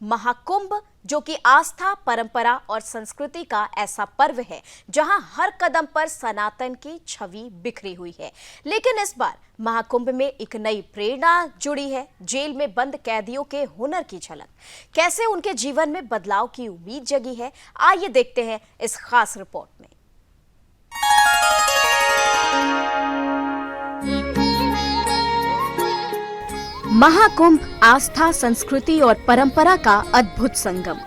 महाकुंभ जो कि आस्था, परंपरा और संस्कृति का ऐसा पर्व है जहां हर कदम पर सनातन की छवि बिखरी हुई है। लेकिन इस बार महाकुंभ में एक नई प्रेरणा जुड़ी है। जेल में बंद कैदियों के हुनर की झलक, कैसे उनके जीवन में बदलाव की उम्मीद जगी है, आइए देखते हैं इस खास रिपोर्ट में। महाकुंभ आस्था, संस्कृति और परंपरा का अद्भुत संगम,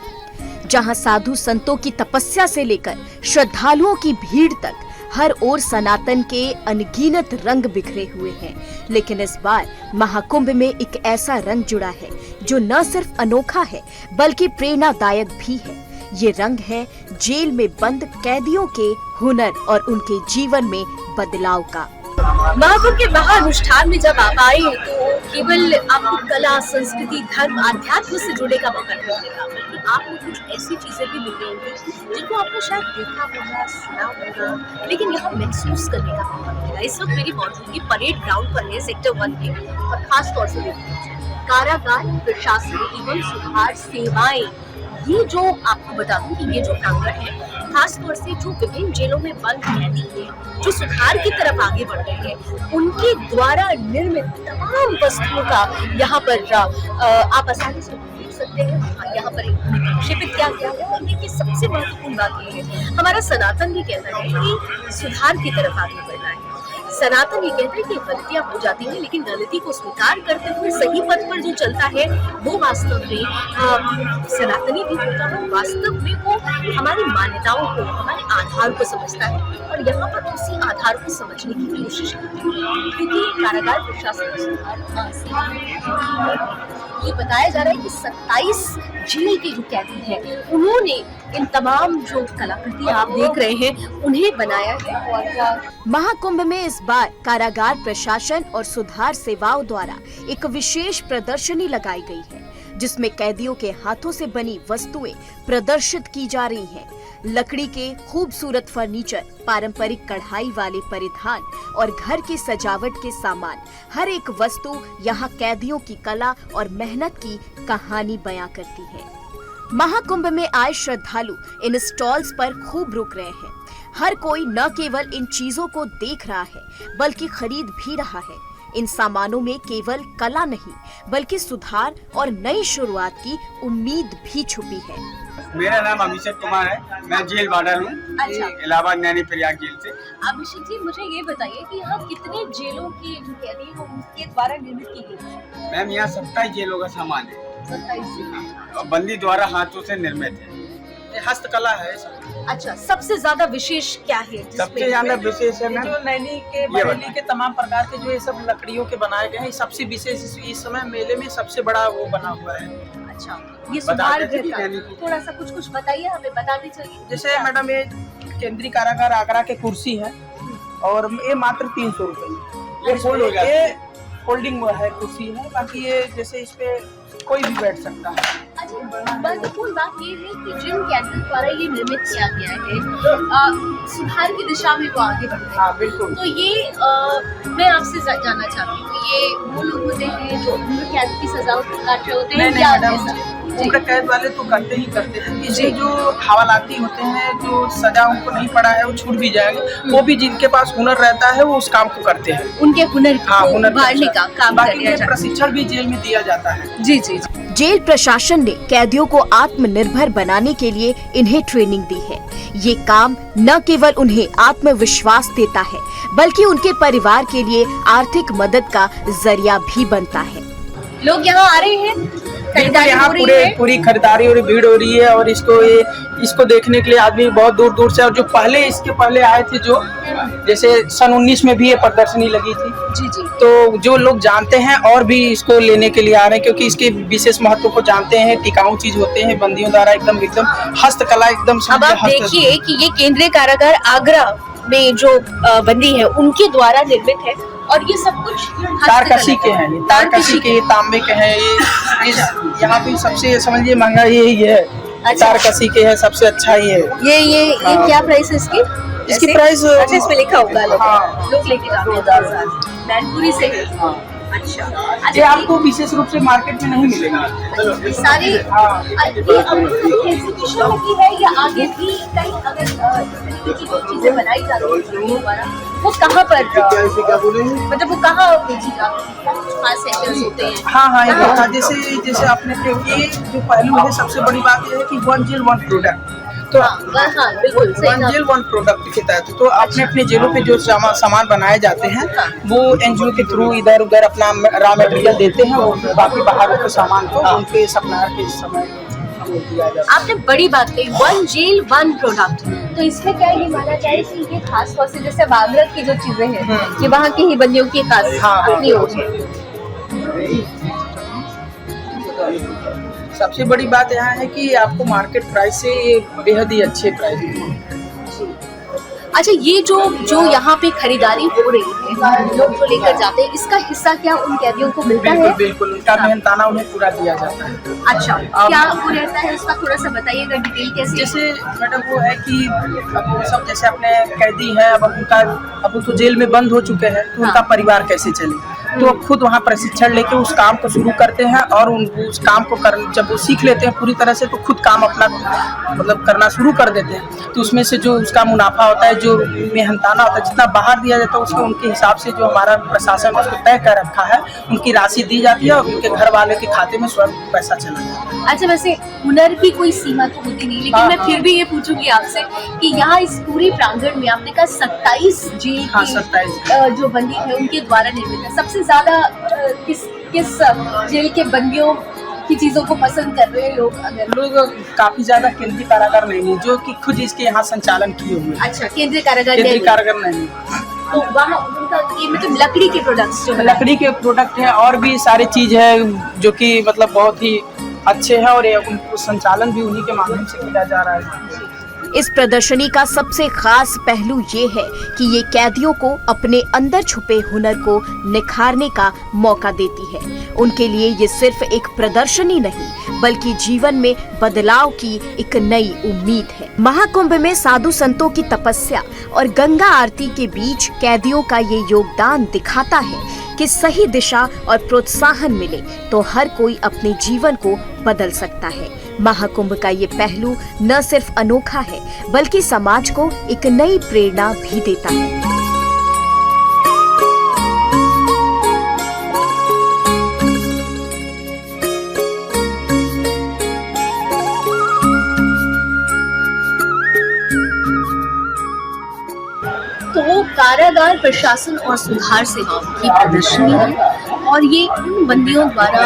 जहां साधु संतों की तपस्या से लेकर श्रद्धालुओं की भीड़ तक हर ओर सनातन के अनगिनत रंग बिखरे हुए हैं। लेकिन इस बार महाकुंभ में एक ऐसा रंग जुड़ा है जो न सिर्फ अनोखा है बल्कि प्रेरणादायक भी है। ये रंग है जेल में बंद कैदियों के हुनर और उनके जीवन में बदलाव का। महाकुंभ के महाअनुष्ठान में जब आप आए तो केवल आपको कला, संस्कृति, धर्म, अध्यात्म से जुड़े का मौका नहीं मिलेगा, बल्कि आपको कुछ ऐसी चीजें भी मिल रही होंगी जिनको आपने शायद देखा होगा, सुना होगा, लेकिन यहाँ महसूस करने का मौका मिलेगा। इस वक्त मेरी मौजूदगी परेड ग्राउंड पर है, सेक्टर 1 में, और खास तौर से कारागार प्रशासन एवं सुधार सेवाएं। ये जो आपको बता दूं कि ये जो प्रांगण है, खास तौर से जो विभिन्न जेलों में बंद कैदी हैं, जो सुधार की तरफ आगे बढ़ रहे हैं, उनके द्वारा निर्मित तमाम वस्तुओं का यहाँ पर आप आसानी से देख सकते हैं। यहाँ पर प्रक्षेपित किया गया है। और देखिए, सबसे महत्वपूर्ण बात ये है, हमारा सनातन भी कहता है कि सुधार की तरफ आगे बढ़ना है। सनातन ये कहता है कि गलतियां हो जाती हैं, लेकिन गलती को स्वीकार करते हुए सही पथ पर जो चलता है वो वास्तव में सनातनी भी होता है। वास्तव में वो हमारी मान्यताओं को, हमारे आधार को समझता है और यहाँ पर उसी आधार को समझने की कोशिश करते हैं। क्योंकि कारागार प्रशासन ये बताया जा रहा है कि 27 जेल के जो कैदी हैं, उन्होंने इन तमाम जो कलाकृतियां आप देख रहे हैं उन्हें बनाया है। और महाकुंभ में इस बार कारागार प्रशासन और सुधार सेवाओं द्वारा एक विशेष प्रदर्शनी लगाई गई है, जिसमें कैदियों के हाथों से बनी वस्तुएं प्रदर्शित की जा रही हैं। लकड़ी के खूबसूरत फर्नीचर, पारंपरिक कढ़ाई वाले परिधान और घर की सजावट के सामान, हर एक वस्तु यहाँ कैदियों की कला और मेहनत की कहानी बयां करती है। महाकुंभ में आए श्रद्धालु इन स्टॉल्स पर खूब रुक रहे हैं। हर कोई न केवल इन चीजों को देख रहा है बल्कि खरीद भी रहा है। इन सामानों में केवल कला नहीं बल्कि सुधार और नई शुरुआत की उम्मीद भी छुपी है। मेरा नाम अभिषेक कुमार है, मैं जेल वार्डन हूँ। अच्छा। इलाहाबाद नैनी प्रयाग जेल से। अभिषेक जी, मुझे ये बताइए कि यहाँ कितने जेलों के जो कैदी हैं उनके द्वारा निर्मित की गई है? मैम, यहाँ 27 जेलों का सामान है। 27 और बंदी द्वारा हाथों से निर्मित है। ये हस्तकला है। अच्छा, सबसे ज्यादा विशेष क्या है? सबसे ज्यादा विशेष है जो नैनी के, बरेली के तमाम प्रकार के जो ये सब लकड़ियों के बनाए गए हैं, सबसे विशेष इस समय मेले में सबसे बड़ा वो बना हुआ है। अच्छा, ये सुधार थोड़ा सा कुछ बताइए, हमें बताते चलिए। जैसे मैडम, ये केंद्रीय कारागार आगरा के कुर्सी है और ये मात्र 300 रुपए। ये फोल्डिंग है, कुर्सी है। बाकी ये जैसे इस पे कोई भी बैठ सकता है। अच्छा, महत्वपूर्ण बात ये है कि जिन कैदियों द्वारा ये निर्मित किया गया है, सुधार की दिशा में वो आगे बढ़ रहे हैं। हाँ, बिल्कुल। तो ये मैं आपसे जानना चाहती हूँ, ये वो लोग होते हैं जो उम्र कैद की सजा काट रहे होते हैं? नहीं, उम्र कैद वाले तो करते ही करते हैं। इससे जो हवालाती होते हैं, जो सजा उनको नहीं पड़ा है, वो छूट भी जाएंगे, वो भी जिनके पास हुनर रहता है वो उस काम को करते हैं। उनके हुनर हुनर उभारने का काम बाकी ये प्रशिक्षण भी जेल में दिया जाता है। जी जी। जेल प्रशासन ने कैदियों को आत्मनिर्भर बनाने के लिए इन्हें ट्रेनिंग दी है। ये काम न केवल उन्हें आत्मविश्वास देता है बल्कि उनके परिवार के लिए आर्थिक मदद का जरिया भी बनता है। लोग यहाँ आ रहे हैं, यहाँ पूरी खरीदारी और भीड़ हो रही है। और इसको देखने के लिए आदमी बहुत दूर दूर से, और जो इसके पहले आए थे, जो जैसे सन 19 में भी ये प्रदर्शनी लगी थी। जी जी। तो जो लोग जानते हैं और भी इसको लेने के लिए आ रहे हैं, क्योंकि इसके विशेष महत्व को जानते हैं। टिकाऊ चीज होते हैं, बंदियों द्वारा एकदम हस्तकला एकदम। अब आप देखिए कि ये केंद्रीय कारागार आगरा में जो बंदी है उनके द्वारा निर्मित है, और ये सब कुछ तारकशी के हैं। ये तारकशी के, तांबे के हैं। ये यहाँ पे सबसे समझिए महंगा यही है। अच्छा। तारकशी के है, सबसे अच्छा ही है। ये क्या प्राइस है इसकी? इसकी प्राइस अच्छा, इसमें लिखा होगा। हाँ, लोग लेके जाते हैं। मैनपुरी से है। अच्छा ये आपको विशेष रूप से मार्केट में नहीं मिलेगा। सारी हाँ। ये एग्जीबिशन लगी है या आगे भी कहीं अगर इस तरीके की जो चीजें बनाई जाती हैं लोगों द्वारा, वो कहाँ पर मतलब वो कहाँ भेजी जाती है, खास सेंटर्स होते हैं? हाँ ये देखा, जैसे आपने ये जो पहलू है, सबसे बड़ी बात यह है कि वन जेल वन प्रोडक्ट। तो हाँ बिल्कुल सही वन कहा। जेल वन प्रोडक्ट के तहत तो अपने जेलों पे जो सामान बनाए जाते हैं वो एनजीओ के थ्रू इधर उधर अपना रॉ मटेरियल देते हैं, और बाकी बाहर के सामान को उनके सप्लायर के समय दिया जाता है। आपने बड़ी बात कही, वन जेल वन प्रोडक्ट। तो इसमें क्या ये माना जाए कि ये खास तौर से जैसे आगरा की जो चीजें हैं ये वहाँ की ही बंदियों की खास अपनी होती है। सबसे बड़ी बात यहाँ है कि आपको मार्केट प्राइस से ये बेहद ही अच्छे प्राइस में। अच्छा, ये जो यहाँ पे खरीदारी हो रही है, लोग जो लेकर जाते हैं, इसका हिस्सा क्या उन कैदियों को मिलता है? बिल्कुल उनका मेहनताना उन्हें पूरा दिया जाता है। अच्छा, क्या वो रहता है उसका थोड़ा सा बताइएगा डिटेल कैसे? जैसे मैडम वो है कि अब वो सब जैसे अपने कैदी हैं, अब वो तो जेल में बंद हो चुके हैं, तो उनका परिवार कैसे चले, तो खुद वहाँ प्रशिक्षण लेके उस काम को शुरू करते हैं, और उस काम को जब वो सीख लेते हैं पूरी तरह से, तो खुद काम अपना मतलब करना शुरू कर देते हैं। तो उसमें से जो उसका मुनाफा होता है, जो मेहनताना होता है, जितना बाहर दिया जाता है उसको उनके हिसाब से जो हमारा प्रशासन उसको तय कर रखा है, उनकी राशि दी जाती है और उनके घर वाले के खाते में स्वयं पैसा चला जाता है। अच्छा, वैसे हुनर की कोई सीमा तो होती नहीं, लेकिन मैं फिर भी ये पूछूंगी आपसे कि यहाँ इस पूरी प्रांगण में आपने कहा 27 जेल की 27 जो बंदी है उनके द्वारा निर्मित है। सबसे ज्यादा किस जेल के बंदियों की चीजों को पसंद कर रहे हैं लोग? अगर लोग काफी ज्यादा केंद्रीय कारागार नहीं, जो कि खुद इसके यहाँ संचालन किए हुए। अच्छा, केंद्रीय कारागार नहीं, तो वहाँ उनका ये मतलब लकड़ी के प्रोडक्ट्स जो है, लकड़ी के प्रोडक्ट है और भी सारी चीज है जो कि मतलब बहुत ही अच्छे हैं, और उनको संचालन भी उन्हीं के माध्यम से किया जा रहा है। इस प्रदर्शनी का सबसे खास पहलू ये है कि ये कैदियों को अपने अंदर छुपे हुनर को निखारने का मौका देती है। उनके लिए ये सिर्फ एक प्रदर्शनी नहीं, बल्कि जीवन में बदलाव की एक नई उम्मीद है। महाकुंभ में साधु संतों की तपस्या और गंगा आरती के बीच कैदियों का ये योगदान दिखाता है कि सही दिशा और प्रोत्साहन मिले तो हर कोई अपने जीवन को बदल सकता है। महाकुंभ का ये पहलू न सिर्फ अनोखा है, बल्कि समाज को एक नई प्रेरणा भी देता है। तो वो कारागार प्रशासन और सुधार सेवाओं की प्रदर्शनी है, और ये उन बंदियों द्वारा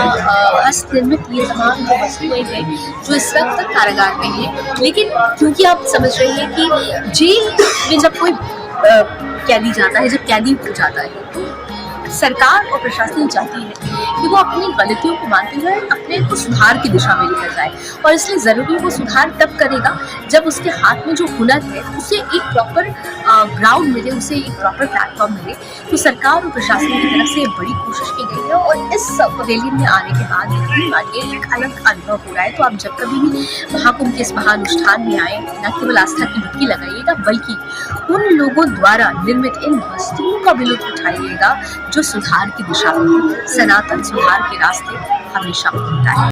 हस्तनिर्मित ये तमाम जो वस्तुएं हैं जो इस वक्त कारागार में हैं। लेकिन क्योंकि आप समझ रहे हैं कि जेल में जब कोई कैदी जाता है, जब कैदी हो जाता है, तो सरकार और प्रशासन चाहती है कि वो अपनी गलतियों को मानते हुए अपने को सुधार की दिशा में लेकर जाए, और इसलिए ज़रूरी वो सुधार तब करेगा जब उसके हाथ में जो हुनर है उसे एक प्रॉपर ग्राउंड मिले, उसे एक प्रॉपर प्लेटफॉर्म मिले। तो सरकार और प्रशासन की तरफ से बड़ी कोशिश की गई है, और इस पवेलियन में आने के बाद एक अलग अनुभव हो रहा है। तो आप जब कभी भी महाकुंभ के इस महानुष्ठान में आए, न केवल आस्था की डुबकी लगाइएगा, बल्कि उन लोगों द्वारा निर्मित इन वस्तुओं का भी लुत्फ उठाइएगा जो सुधार की दिशा में, सनातन सुधार के रास्ते हमेशा होता है।